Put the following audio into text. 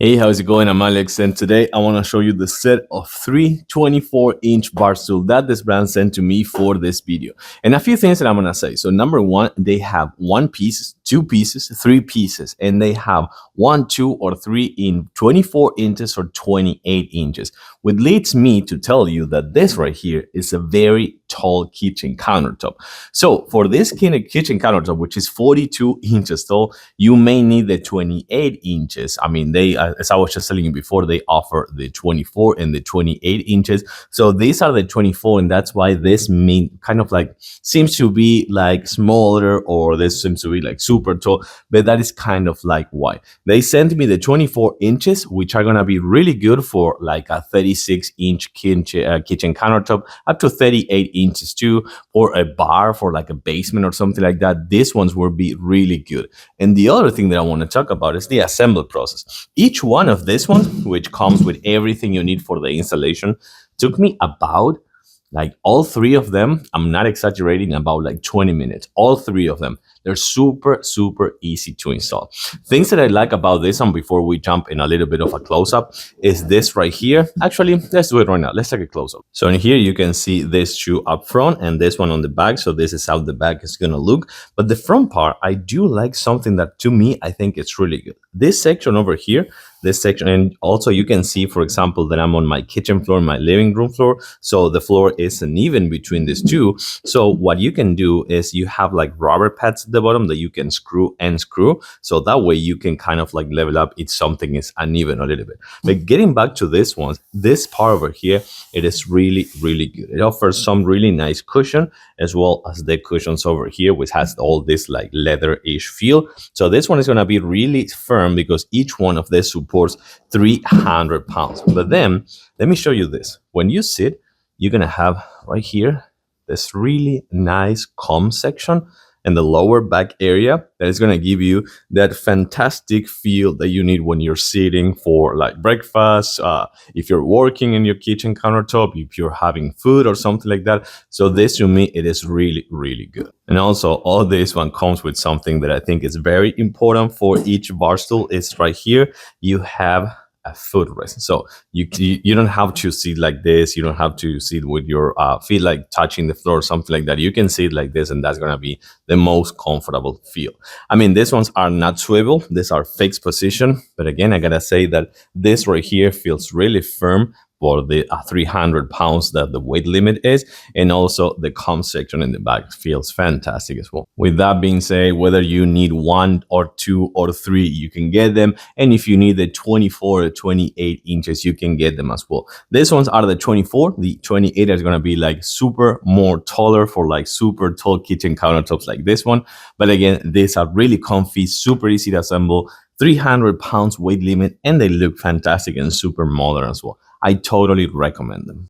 Hey, how's it going? I'm Alex, and today I want to show you the set of three 24-inch bar stools that this brand sent to me for this video. And a few things that I'm going to say. So number one, they have one piece, two pieces, three pieces, and they have one, two, or three in 24 inches or 28 inches, which leads me to tell you that this right here is a very tall kitchen countertop. So for this kitchen countertop, which is 42 inches tall, you may need the 28 inches. I mean, as I was just telling you before, they offer the 24 and the 28 inches. So these are the 24, and that's why this kind of like seems to be like smaller, or this seems to be like super tall, but that is kind of like why. They sent me the 24 inches, which are gonna be really good for like a 36-inch kitchen countertop, up to 38 inches too, for a bar, for like a basement or something like that. These ones will be really good. And the other thing that I want to talk about is the assembly process. Each one of these ones, which comes with everything you need for the installation, took me about, like, all three of them, I'm not exaggerating, about like 20 minutes. All three of them. They're super, super easy to install. Things that I like about this one, before we jump in a little bit of a close-up, is this right here. Actually, let's do it right now. Let's take a close-up. So in here, you can see this shoe up front and this one on the back. So this is how the back is going to look. But the front part, I do like something that, to me, I think it's really good. This section over here, this section, and also you can see, for example, that I'm on my kitchen floor, my living room floor, so the floor is uneven between these two. So what you can do is you have like rubber pads at the bottom that you can screw and screw, so that way you can kind of like level up if something is uneven a little bit. But getting back to this one, this part over here, it is really, really good. It offers some really nice cushion, as well as the cushions over here, which has all this like leather-ish feel. So this one is going to be really firm because each one of these supports 300 pounds. But then let me show you this. When you sit, you're going to have right here this really nice calm section in the lower back area that is going to give you that fantastic feel that you need when you're sitting for like breakfast, if you're working in your kitchen countertop, if you're having food or something like that. So this, to me, it is really, really good. And also, all this one comes with something that I think is very important for each bar stool. Is right here, you have a footrest. So you don't have to sit like this. You don't have to sit with your feet like touching the floor or something like that. You can sit like this, and that's going to be the most comfortable feel. I mean, these ones are not swivel. These are fixed position. But again, I got to say that this right here feels really firm for the 300 pounds that the weight limit is, and also the calm section in the back feels fantastic as well. With that being said, whether you need one or two or three, you can get them, and if you need the 24 or 28 inches, you can get them as well. These ones are the 24. The 28 is going to be like super more taller for like super tall kitchen countertops like this one. But again, these are really comfy, super easy to assemble, 300 pounds weight limit, and they look fantastic and super modern as well. I totally recommend them.